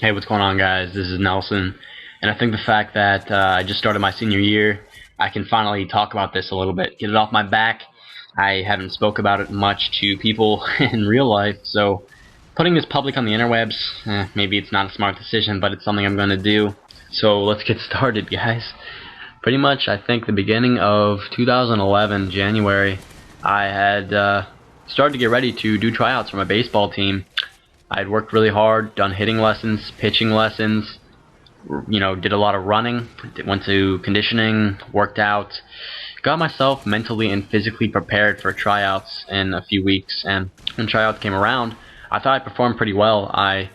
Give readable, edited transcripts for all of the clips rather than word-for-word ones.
Hey, what's going on, guys? This is Nelson, and I think the fact that I just started my senior year, I can finally talk about this a little bit, get it off my back. I haven't spoke about it much to people in real life, so putting this public on the interwebs, maybe it's not a smart decision, but it's something I'm going to do. So let's get started, guys. Pretty much, I think the beginning of 2011, January, I had started to get ready to do tryouts for my baseball team. I had worked really hard, done hitting lessons, pitching lessons, did a lot of running, went to conditioning, worked out, got myself mentally and physically prepared for tryouts in a few weeks. And when tryouts came around, I thought I performed pretty well. I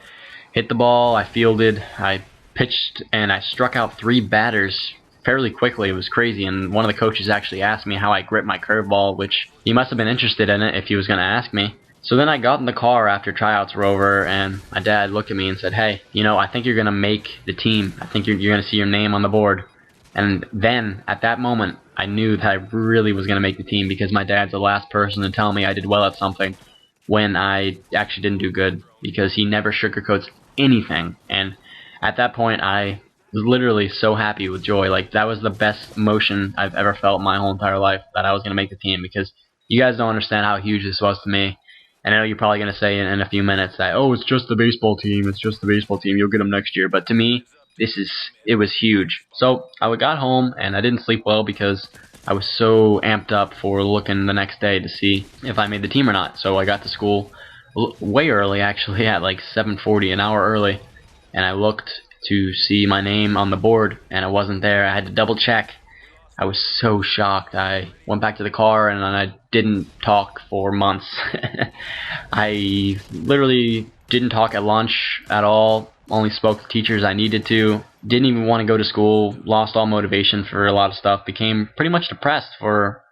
hit the ball, I fielded, I pitched, and I struck out 3 batters fairly quickly. It was crazy, and one of the coaches actually asked me how I grip my curveball, which he must have been interested in it if he was going to ask me. So then I got in the car after tryouts were over, and my dad looked at me and said, "Hey, I think you're going to make the team. I think you're going to see your name on the board." And then, at that moment, I knew that I really was going to make the team, because my dad's the last person to tell me I did well at something when I actually didn't do good, because he never sugarcoats anything. And at that point, I was literally so happy with joy. Like, that was the best emotion I've ever felt in my whole entire life, that I was going to make the team, because you guys don't understand how huge this was to me. And I know you're probably going to say in a few minutes that, oh, it's just the baseball team, you'll get them next year. But to me, it was huge. So I got home, and I didn't sleep well because I was so amped up for looking the next day to see if I made the team or not. So I got to school way early, actually, at like 7:40, an hour early. And I looked to see my name on the board, and it wasn't there. I had to double check. I was so shocked. I went back to the car, and I didn't talk for months. I literally didn't talk at lunch at all, only spoke to teachers I needed to, didn't even want to go to school, lost all motivation for a lot of stuff, became pretty much depressed for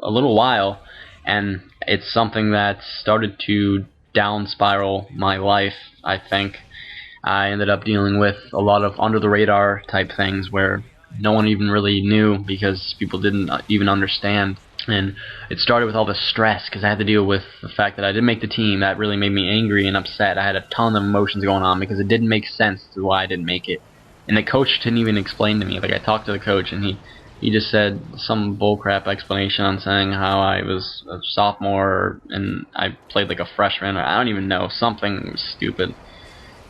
a little while, and it's something that started to down spiral my life, I think. I ended up dealing with a lot of under-the-radar type things where no one even really knew, because people didn't even understand. And it started with all the stress, because I had to deal with the fact that I didn't make the team. That really made me angry and upset. I had a ton of emotions going on because it didn't make sense to why I didn't make it. And the coach didn't even explain to me. Like, I talked to the coach, and he just said some bullcrap explanation on saying how I was a sophomore and I played like a freshman. I don't even know. Something stupid.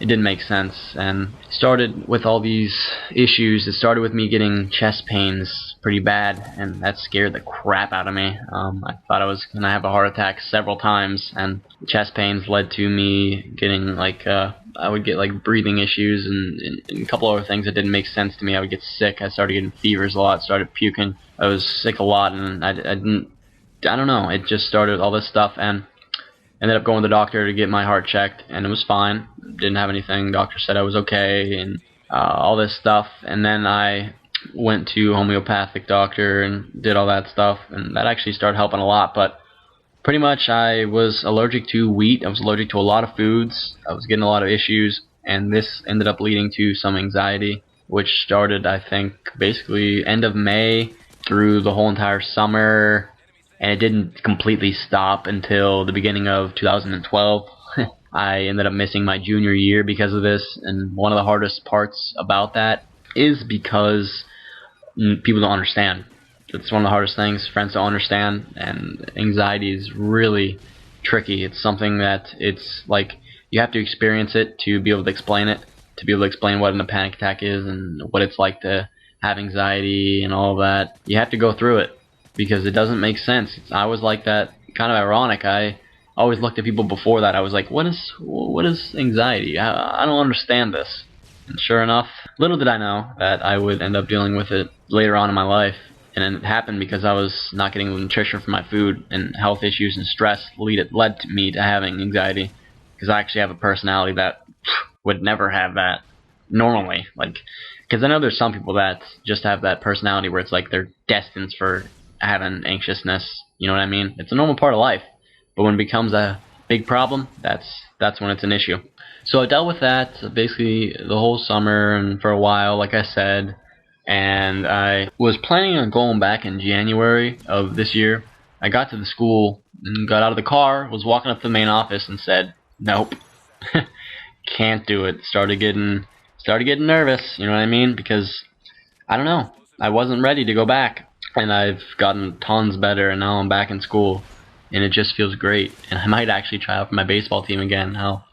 It didn't make sense, and it started with all these issues. It started with me getting chest pains pretty bad, and that scared the crap out of me. I thought I was going to have a heart attack several times, and chest pains led to me getting I would get like breathing issues and a couple other things that didn't make sense to me. I would get sick. I started getting fevers a lot, started puking. I was sick a lot, and I don't know, it just started all this stuff, and ended up going to the doctor to get my heart checked, and it was fine. Didn't have anything. Doctor said I was okay, and all this stuff. And then I went to a homeopathic doctor and did all that stuff, and that actually started helping a lot. But pretty much I was allergic to wheat. I was allergic to a lot of foods. I was getting a lot of issues, and this ended up leading to some anxiety, which started, I think, basically end of May through the whole entire summer. And it didn't completely stop until the beginning of 2012. I ended up missing my junior year because of this, and one of the hardest parts about that is because people don't understand. It's one of the hardest things. Friends don't understand, and anxiety is really tricky. It's something that it's like you have to experience it to be able to explain it, to be able to explain what a panic attack is and what it's like to have anxiety and all of that. You have to go through it, because it doesn't make sense. I was like that, kind of ironic. I always looked at people before that. I was like, what is anxiety? I don't understand this. And sure enough, little did I know that I would end up dealing with it later on in my life. And it happened because I was not getting nutrition from my food, and health issues and stress led to me to having anxiety. Because I actually have a personality that would never have that normally. Because I know there's some people that just have that personality where it's like they're destined for having anxiousness, you know what I mean? It's a normal part of life, but when it becomes a big problem, that's when it's an issue. So I dealt with that basically the whole summer and for a while, like I said, and I was planning on going back in January of this year. I got to the school and got out of the car, was walking up to the main office and said, nope, can't do it. Started getting nervous, you know what I mean? Because I don't know, I wasn't ready to go back, and I've gotten tons better, and now I'm back in school, and it just feels great. And I might actually try out for my baseball team again. How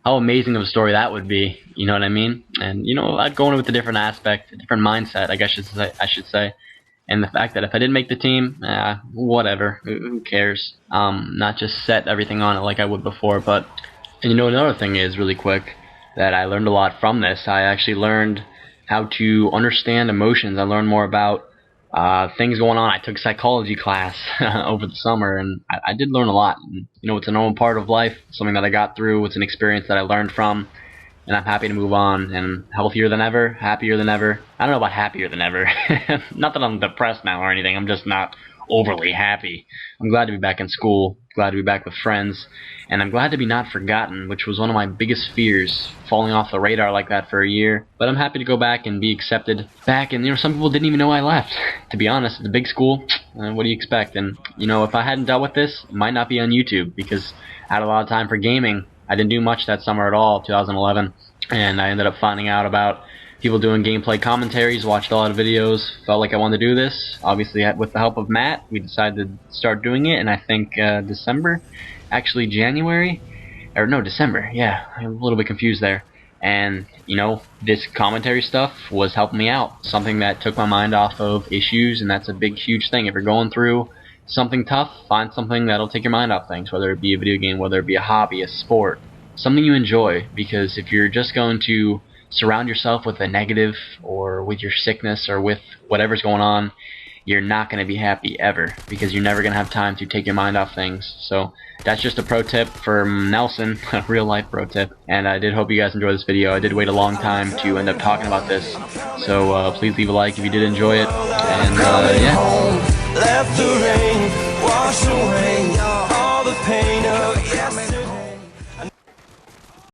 amazing of a story that would be, you know what I mean? And I'd go in with a different aspect, a different mindset, I guess I should say. And the fact that if I didn't make the team, whatever, who cares? Not just set everything on it like I would before. But and another thing is really quick that I learned a lot from this. I actually learned how to understand emotions. I learned more about things going on. I took psychology class over the summer, and I did learn a lot. And, it's a normal part of life, something that I got through. It's an experience that I learned from, and I'm happy to move on, and healthier than ever, happier than ever. I don't know about happier than ever. Not that I'm depressed now or anything. I'm just not overly happy. I'm glad to be back in school, glad to be back with friends, and I'm glad to be not forgotten, which was one of my biggest fears, falling off the radar like that for a year. But I'm happy to go back and be accepted back, and some people didn't even know I left. To be honest, it's a big school, what do you expect? And if I hadn't dealt with this, it might not be on YouTube, because I had a lot of time for gaming. I didn't do much that summer at all, 2011, and I ended up finding out about people doing gameplay commentaries, watched a lot of videos, felt like I wanted to do this. Obviously, with the help of Matt, we decided to start doing it, and I think December, actually January, or no, December, yeah, I'm a little bit confused there. And, this commentary stuff was helping me out, something that took my mind off of issues, and that's a big, huge thing. If you're going through something tough, find something that'll take your mind off things, whether it be a video game, whether it be a hobby, a sport, something you enjoy. Because if you're just going to surround yourself with a negative, or with your sickness, or with whatever's going on, you're not going to be happy ever, because you're never going to have time to take your mind off things. So that's just a pro tip from Nelson, a real life pro tip, and I did hope you guys enjoyed this video. I did wait a long time to end up talking about this, so please leave a like if you did enjoy it, and yeah.